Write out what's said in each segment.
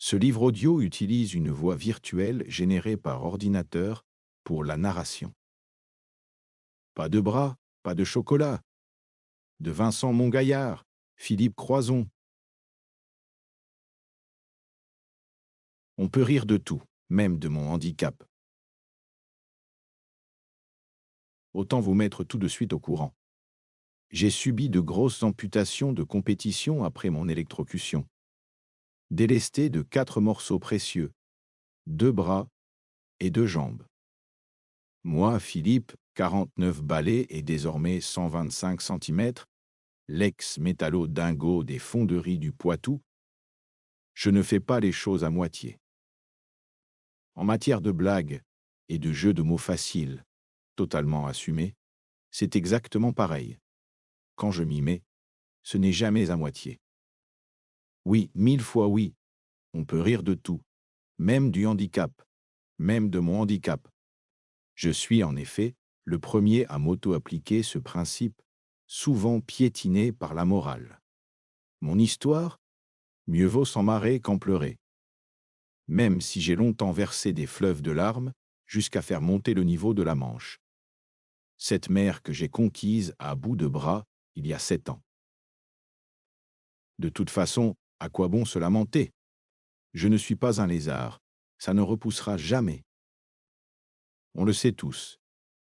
Ce livre audio utilise une voix virtuelle générée par ordinateur pour la narration. Pas de bras, pas de chocolat. De Vincent Mongaillard, Philippe Croison. On peut rire de tout, même de mon handicap. Autant vous mettre tout de suite au courant. J'ai subi de grosses amputations de compétition après mon électrocution. Délesté de 4 morceaux précieux, 2 bras et 2 jambes. Moi, Philippe, 49 balais et désormais 125 centimètres, l'ex-métallo dingo des fonderies du Poitou, je ne fais pas les choses à moitié. En matière de blagues et de jeux de mots faciles, totalement assumés, c'est exactement pareil. Quand je m'y mets, ce n'est jamais à moitié. Oui, 1000 fois oui, on peut rire de tout, même du handicap, même de mon handicap. Je suis en effet le premier à m'auto-appliquer ce principe, souvent piétiné par la morale. Mon histoire, mieux vaut s'en marrer qu'en pleurer. Même si j'ai longtemps versé des fleuves de larmes jusqu'à faire monter le niveau de la Manche. Cette mer que j'ai conquise à bout de bras il y a 7 ans. De toute façon, à quoi bon se lamenter? Je ne suis pas un lézard, ça ne repoussera jamais. On le sait tous,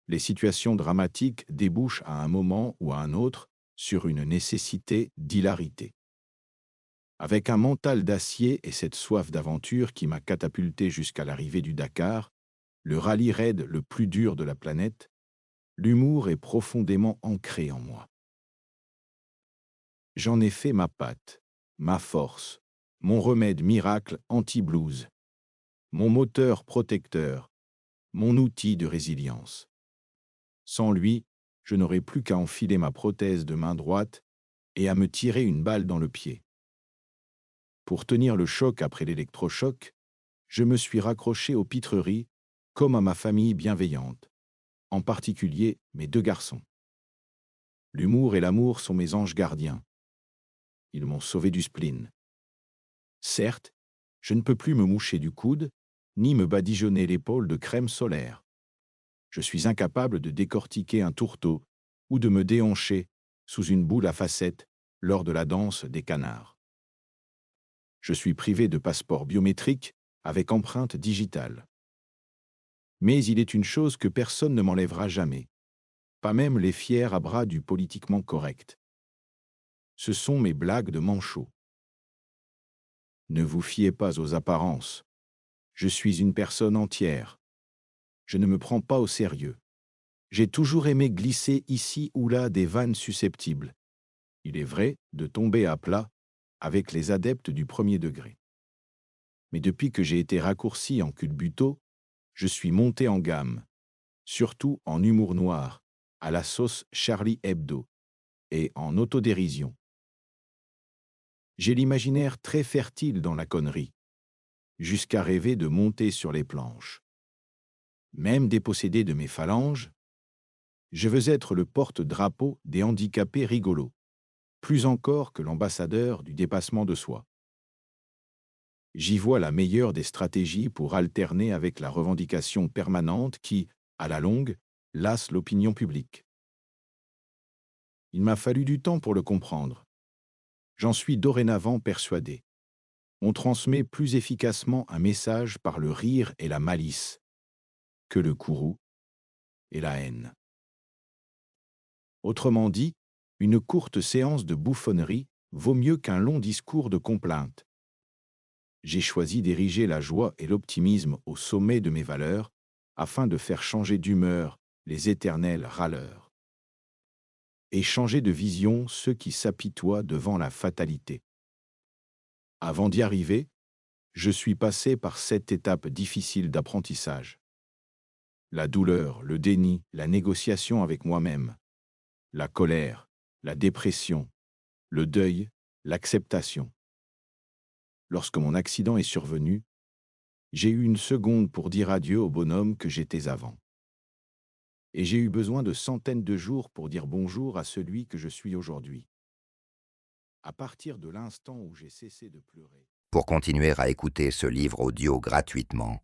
les situations dramatiques débouchent à un moment ou à un autre sur une nécessité d'hilarité. Avec un mental d'acier et cette soif d'aventure qui m'a catapulté jusqu'à l'arrivée du Dakar, le rallye raid le plus dur de la planète, l'humour est profondément ancré en moi. J'en ai fait ma patte, ma force, mon remède miracle anti-blues, mon moteur protecteur, mon outil de résilience. Sans lui, je n'aurais plus qu'à enfiler ma prothèse de main droite et à me tirer une balle dans le pied. Pour tenir le choc après l'électrochoc, je me suis raccroché aux pitreries comme à ma famille bienveillante, en particulier mes 2 garçons. L'humour et l'amour sont mes anges gardiens. Ils m'ont sauvé du spleen. Certes, je ne peux plus me moucher du coude, ni me badigeonner l'épaule de crème solaire. Je suis incapable de décortiquer un tourteau ou de me déhancher sous une boule à facettes lors de la danse des canards. Je suis privé de passeport biométrique avec empreinte digitale. Mais il est une chose que personne ne m'enlèvera jamais, pas même les fiers à bras du politiquement correct. Ce sont mes blagues de manchot. Ne vous fiez pas aux apparences. Je suis une personne entière. Je ne me prends pas au sérieux. J'ai toujours aimé glisser ici ou là des vannes susceptibles. Il est vrai de tomber à plat avec les adeptes du premier degré. Mais depuis que j'ai été raccourci en culbuto, je suis monté en gamme, surtout en humour noir, à la sauce Charlie Hebdo, et en autodérision. J'ai l'imaginaire très fertile dans la connerie, jusqu'à rêver de monter sur les planches. Même dépossédé de mes phalanges, je veux être le porte-drapeau des handicapés rigolos, plus encore que l'ambassadeur du dépassement de soi. J'y vois la meilleure des stratégies pour alterner avec la revendication permanente qui, à la longue, lasse l'opinion publique. Il m'a fallu du temps pour le comprendre. J'en suis dorénavant persuadé. On transmet plus efficacement un message par le rire et la malice que le courroux et la haine. Autrement dit, une courte séance de bouffonnerie vaut mieux qu'un long discours de complainte. J'ai choisi d'ériger la joie et l'optimisme au sommet de mes valeurs afin de faire changer d'humeur les éternels râleurs et changer de vision ceux qui s'apitoient devant la fatalité. Avant d'y arriver, je suis passé par 7 étapes difficiles d'apprentissage. La douleur, le déni, la négociation avec moi-même, la colère, la dépression, le deuil, l'acceptation. Lorsque mon accident est survenu, j'ai eu une seconde pour dire adieu au bonhomme que j'étais avant. Et j'ai eu besoin de centaines de jours pour dire bonjour à celui que je suis aujourd'hui. À partir de l'instant où j'ai cessé de pleurer, Pour continuer à écouter ce livre audio gratuitement,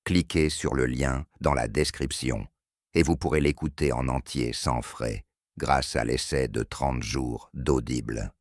cliquez sur le lien dans la description et vous pourrez l'écouter en entier sans frais grâce à l'essai de 30 jours d'Audible.